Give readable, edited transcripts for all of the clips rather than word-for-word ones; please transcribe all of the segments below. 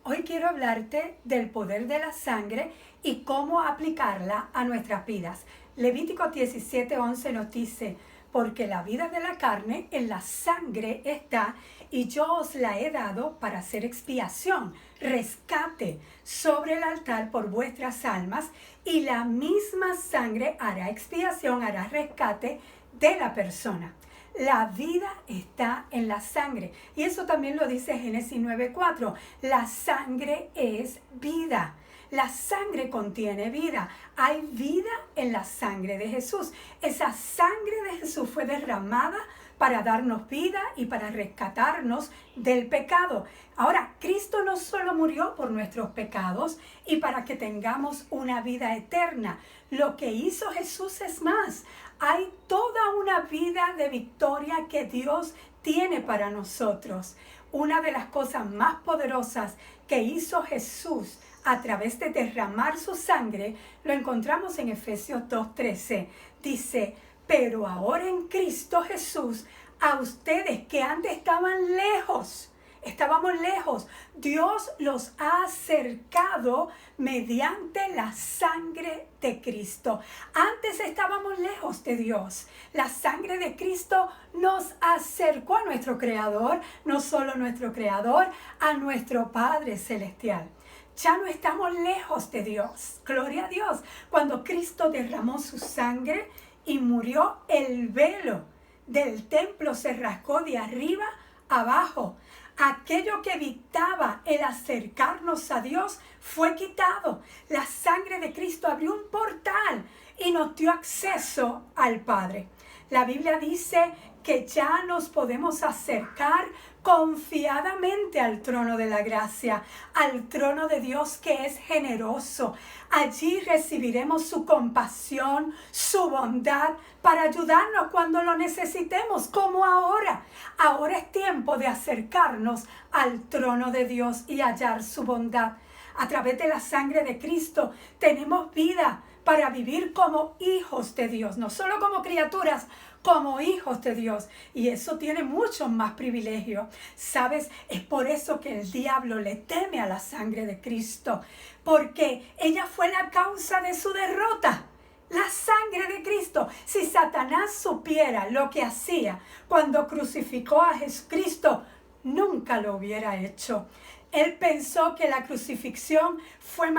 Hoy quiero hablarte del poder de la sangre y cómo aplicarla a nuestras vidas. Levítico 17:11 nos dice, porque la vida de la carne en la sangre está, y yo os la he dado para hacer expiación, rescate sobre el altar por vuestras almas, y la misma sangre hará expiación, hará rescate de la persona. La vida está en la sangre. Y eso también lo dice Génesis 9:4. La sangre es vida. La sangre contiene vida. Hay vida en la sangre de Jesús. Esa sangre de Jesús fue derramada para darnos vida y para rescatarnos del pecado. Ahora, Cristo no solo murió por nuestros pecados y para que tengamos una vida eterna. Lo que hizo Jesús es más. Hay toda una vida de victoria que Dios tiene para nosotros. Una de las cosas más poderosas que hizo Jesús a través de derramar su sangre, lo encontramos en Efesios 2:13. Dice, pero ahora en Cristo Jesús, a ustedes que antes estaban lejos, estábamos lejos, Dios los ha acercado mediante la sangre de Cristo. Antes estábamos lejos de Dios. La sangre de Cristo nos acercó a nuestro Creador, no solo a nuestro Creador, a nuestro Padre Celestial. Ya no estamos lejos de Dios. Gloria a Dios. Cuando Cristo derramó su sangre y murió, el velo del templo se rasgó de arriba abajo. Aquello que evitaba el acercarnos a Dios fue quitado. La sangre de Cristo abrió un portal y nos dio acceso al Padre. La Biblia dice que ya nos podemos acercar confiadamente al trono de la gracia, al trono de Dios que es generoso. Allí recibiremos su compasión, su bondad para ayudarnos cuando lo necesitemos, como ahora. Ahora es tiempo de acercarnos al trono de Dios y hallar su bondad. A través de la sangre de Cristo tenemos vida para vivir como hijos de Dios, no solo como criaturas, como hijos de Dios. Y eso tiene muchos más privilegios. ¿Sabes? Es por eso que el diablo le teme a la sangre de Cristo, porque ella fue la causa de su derrota. La sangre de Cristo. Si Satanás supiera lo que hacía cuando crucificó a Jesucristo, nunca lo hubiera hecho. Él pensó que la crucifixión fue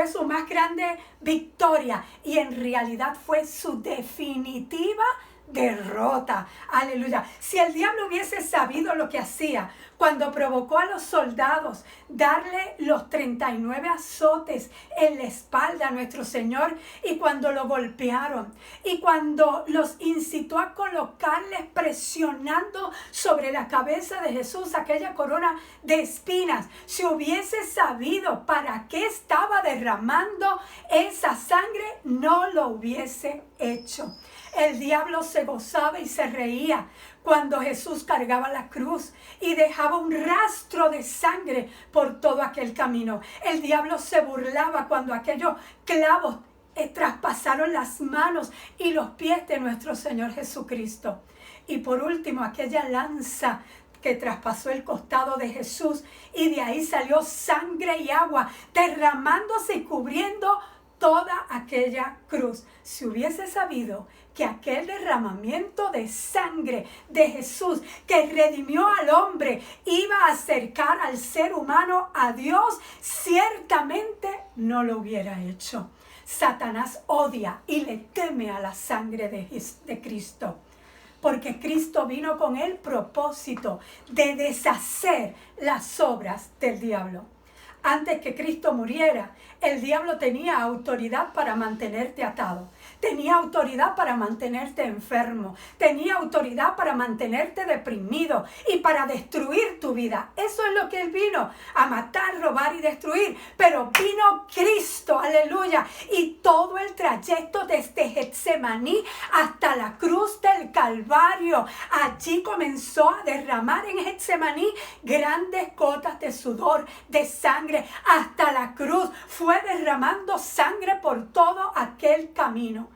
su más grande victoria y en realidad fue su definitiva derrota. Aleluya. Si el diablo hubiese sabido lo que hacía cuando provocó a los soldados darle los 39 azotes en la espalda a nuestro Señor, y cuando lo golpearon y cuando los incitó a colocarles presionando sobre la cabeza de Jesús aquella corona de espinas, si hubiese sabido para qué estaba derramando esa sangre, no lo hubiese hecho. El diablo se gozaba y se reía cuando Jesús cargaba la cruz y dejaba un rastro de sangre por todo aquel camino. El diablo se burlaba cuando aquellos clavos traspasaron las manos y los pies de nuestro Señor Jesucristo. Y por último, aquella lanza que traspasó el costado de Jesús, y de ahí salió sangre y agua derramándose y cubriendo toda aquella cruz. Si hubiese sabido que aquel derramamiento de sangre de Jesús que redimió al hombre iba a acercar al ser humano a Dios, ciertamente no lo hubiera hecho. Satanás odia y le teme a la sangre de Cristo, porque Cristo vino con el propósito de deshacer las obras del diablo. Antes que Cristo muriera, el diablo tenía autoridad para mantenerte atado. Tenía autoridad para mantenerte enfermo. Tenía autoridad para mantenerte deprimido y para destruir tu vida. Eso es lo que Él vino, a matar, robar y destruir. Pero vino Cristo, aleluya. Y todo el trayecto desde Getsemaní hasta la cruz del Calvario. Allí comenzó a derramar en Getsemaní grandes gotas de sudor, de sangre. Hasta la cruz fue derramando sangre por todo aquel camino.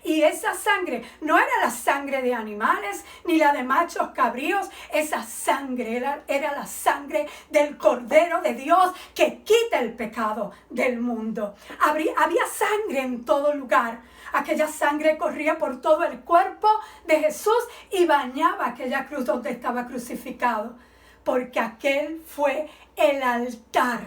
Y esa sangre no era la sangre de animales ni la de machos cabríos. Esa sangre era la sangre del Cordero de Dios que quita el pecado del mundo. Había sangre en todo lugar. Aquella sangre corría por todo el cuerpo de Jesús y bañaba aquella cruz donde estaba crucificado. Porque aquel fue el altar.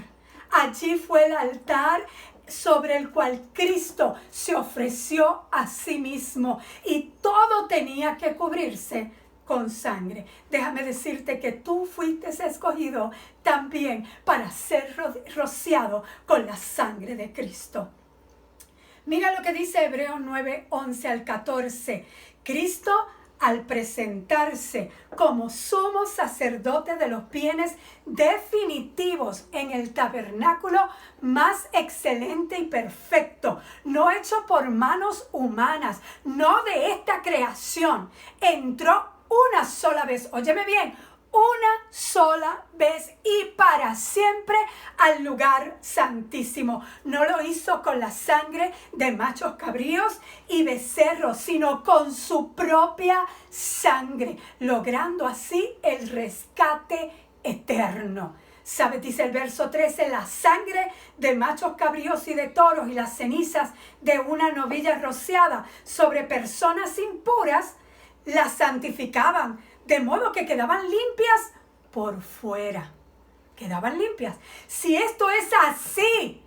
Allí fue el altar sobre el cual Cristo se ofreció a sí mismo. Y todo tenía que cubrirse con sangre. Déjame decirte que tú fuiste escogido también para ser rociado con la sangre de Cristo. Mira lo que dice Hebreos 9, 11 al 14. Cristo, al presentarse como sumo sacerdote de los bienes definitivos en el tabernáculo más excelente y perfecto, no hecho por manos humanas, no de esta creación, entró una sola vez, óyeme bien, una sola vez y para siempre al lugar santísimo. No lo hizo con la sangre de machos cabríos y becerros, sino con su propia sangre, logrando así el rescate eterno. ¿Sabes? Dice el verso 13, la sangre de machos cabríos y de toros y las cenizas de una novilla rociada sobre personas impuras las santificaban, de modo que quedaban limpias por fuera. Quedaban limpias. Si esto es así,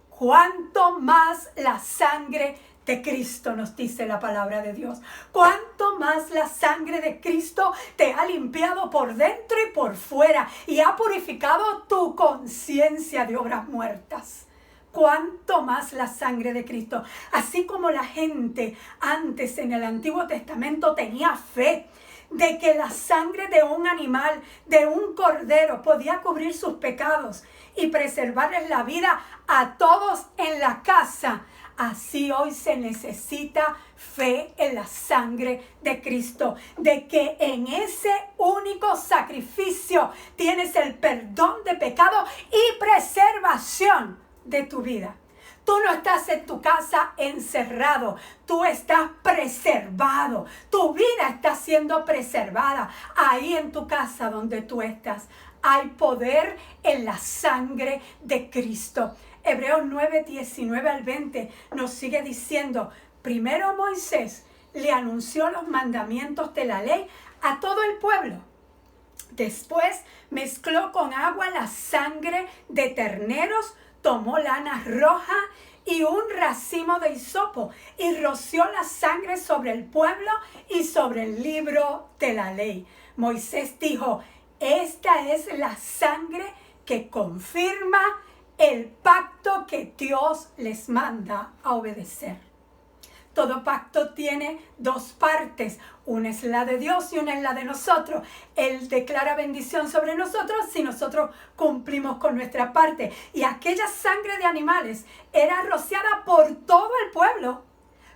¿cuánto más la sangre de Cristo, nos dice la palabra de Dios? ¿Cuánto más la sangre de Cristo te ha limpiado por dentro y por fuera y ha purificado tu conciencia de obras muertas? ¿Cuánto más la sangre de Cristo? Así como la gente antes en el Antiguo Testamento tenía fe de que la sangre de un animal, de un cordero, podía cubrir sus pecados y preservarles la vida a todos en la casa. Así hoy se necesita fe en la sangre de Cristo, de que en ese único sacrificio tienes el perdón de pecado y preservación de tu vida. Tú no estás en tu casa encerrado, tú estás preservado, tu vida está siendo preservada. Ahí en tu casa donde tú estás hay poder en la sangre de Cristo. Hebreos 9, 19 al 20 nos sigue diciendo, primero Moisés le anunció los mandamientos de la ley a todo el pueblo. Después mezcló con agua la sangre de terneros, tomó lana roja y un racimo de hisopo y roció la sangre sobre el pueblo y sobre el libro de la ley. Moisés dijo, esta es la sangre que confirma el pacto que Dios les manda a obedecer. Todo pacto tiene dos partes. Una es la de Dios y una es la de nosotros. Él declara bendición sobre nosotros si nosotros cumplimos con nuestra parte. Y aquella sangre de animales era rociada por todo el pueblo.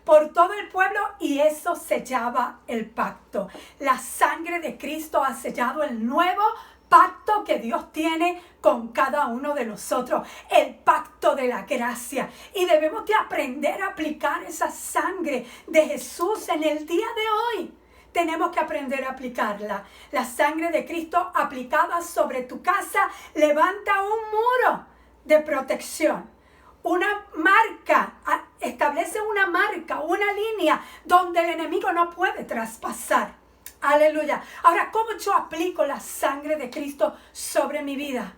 Por todo el pueblo, y eso sellaba el pacto. La sangre de Cristo ha sellado el nuevo pacto que Dios tiene con cada uno de nosotros, el pacto de la gracia, y debemos de aprender a aplicar esa sangre de Jesús en el día de hoy. Tenemos que aprender a aplicarla. La sangre de Cristo aplicada sobre tu casa levanta un muro de protección, una marca, establece una marca, una línea donde el enemigo no puede traspasar. Aleluya. Ahora, ¿cómo yo aplico la sangre de Cristo sobre mi vida?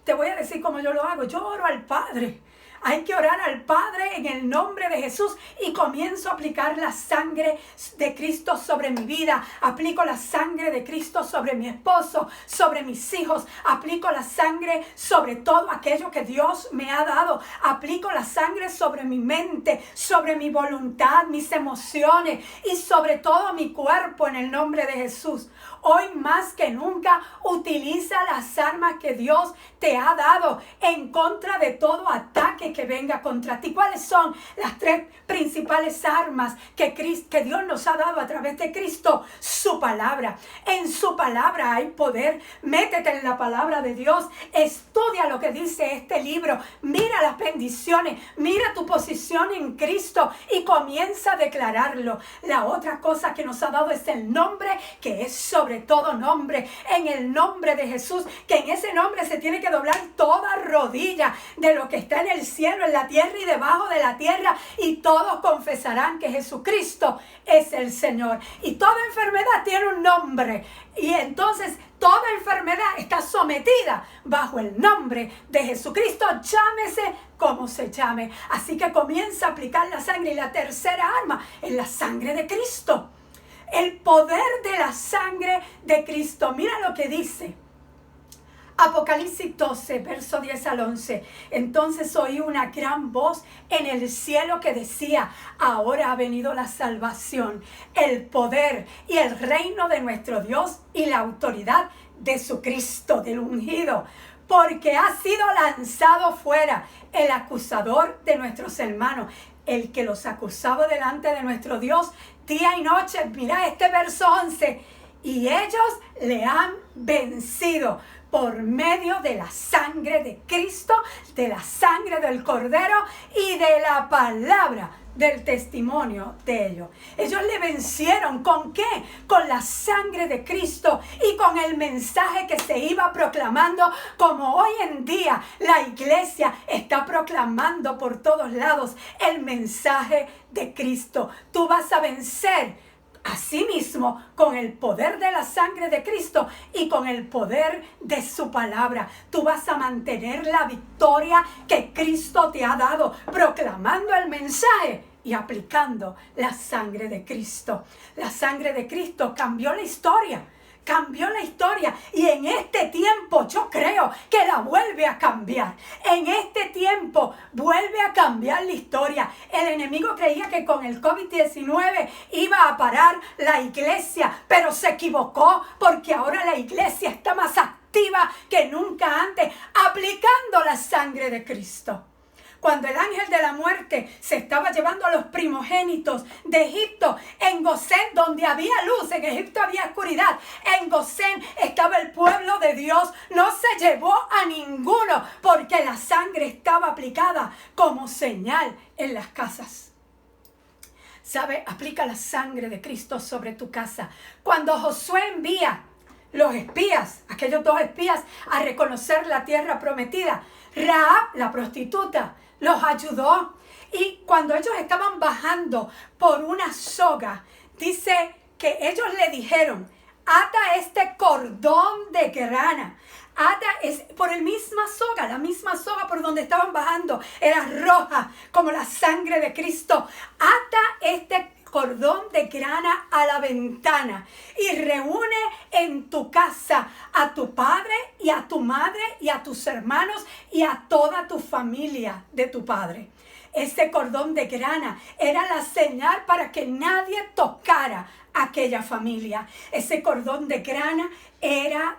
Te voy a decir cómo yo lo hago. Yo oro al Padre. Hay que orar al Padre en el nombre de Jesús y comienzo a aplicar la sangre de Cristo sobre mi vida. Aplico la sangre de Cristo sobre mi esposo, sobre mis hijos. Aplico la sangre sobre todo aquello que Dios me ha dado. Aplico la sangre sobre mi mente, sobre mi voluntad, mis emociones y sobre todo mi cuerpo en el nombre de Jesús. Hoy más que nunca utiliza las armas que Dios te ha dado en contra de todo ataque que venga contra ti. ¿Cuáles son las 3 principales armas que Dios nos ha dado a través de Cristo? Su palabra. En su palabra hay poder. Métete en la palabra de Dios. Estudia lo que dice este libro. Mira las bendiciones. Mira tu posición en Cristo y comienza a declararlo. La otra cosa que nos ha dado es el nombre, que es sobre todo nombre. En el nombre de Jesús, que en ese nombre se tiene que doblar toda rodilla de lo que está en el cielo, en la tierra y debajo de la tierra, y todos confesarán que Jesucristo es el Señor. Y toda enfermedad tiene un nombre, y entonces toda enfermedad está sometida bajo el nombre de Jesucristo, llámese como se llame. Así que comienza a aplicar la sangre. Y la tercera arma es la sangre de Cristo. El poder de la sangre de Cristo. Mira lo que dice Apocalipsis 12, verso 10 al 11. Entonces oí una gran voz en el cielo que decía: ahora ha venido la salvación, el poder y el reino de nuestro Dios y la autoridad de su Cristo, del ungido. Porque ha sido lanzado fuera el acusador de nuestros hermanos, el que los acusaba delante de nuestro Dios día y noche. Mira este verso 11. Y ellos le han vencido por medio de la sangre de Cristo, de la sangre del Cordero y de la palabra del testimonio de ellos. Ellos le vencieron. ¿Con qué? Con la sangre de Cristo y con el mensaje que se iba proclamando, como hoy en día la iglesia está proclamando por todos lados el mensaje de Cristo. Tú vas a vencer asimismo con el poder de la sangre de Cristo y con el poder de su palabra. Tú vas a mantener la victoria que Cristo te ha dado, proclamando el mensaje y aplicando la sangre de Cristo. La sangre de Cristo cambió la historia. Cambió la historia, y en este tiempo yo creo que la vuelve a cambiar. En este tiempo vuelve a cambiar la historia. El enemigo creía que con el COVID-19 iba a parar la iglesia, pero se equivocó, porque ahora la iglesia está más activa que nunca antes, aplicando la sangre de Cristo. Cuando el ángel de la muerte se estaba llevando a los primogénitos de Egipto, en Gosén, donde había luz, en Egipto había oscuridad, en Gosén estaba el pueblo de Dios, no se llevó a ninguno, porque la sangre estaba aplicada como señal en las casas. ¿Sabe? Aplica la sangre de Cristo sobre tu casa. Cuando Josué envía los espías, aquellos 2 espías, a reconocer la tierra prometida, Rahab, la prostituta, los ayudó. Y cuando ellos estaban bajando por una soga, dice que ellos le dijeron: ata este cordón de grana. Por la misma soga por donde estaban bajando, era roja como la sangre de Cristo. Ata este cordón de grana a la ventana y reúne en tu casa a tu padre y a tu madre y a tus hermanos y a toda tu familia de tu padre. Ese cordón de grana era la señal para que nadie tocara aquella familia. Ese cordón de grana era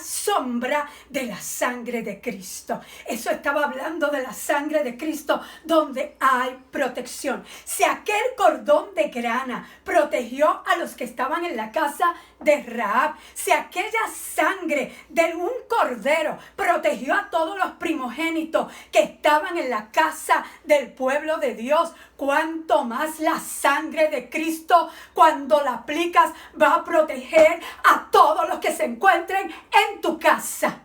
sombra de la sangre de Cristo. Eso estaba hablando de la sangre de Cristo, donde hay protección. Si aquel cordón de grana protegió a los que estaban en la casa de Rahab, si aquella sangre de un cordero protegió a todos los primogénitos que estaban en la casa del pueblo de Dios, cuánto más la sangre de Cristo, cuando la aplicas, va a proteger a todos los que se encuentren en tu casa.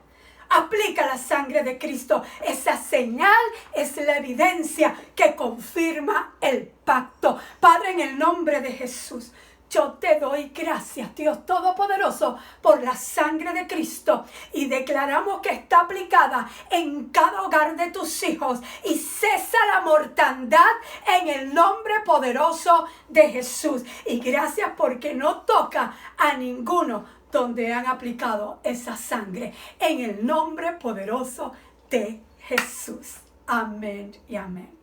Aplica la sangre de Cristo. Esa señal es la evidencia que confirma el pacto. Padre, en el nombre de Jesús, yo te doy gracias, Dios Todopoderoso, por la sangre de Cristo, y declaramos que está aplicada en cada hogar de tus hijos y cesa la mortandad en el nombre poderoso de Jesús. Y gracias porque no toca a ninguno donde han aplicado esa sangre, en el nombre poderoso de Jesús. Amén y amén.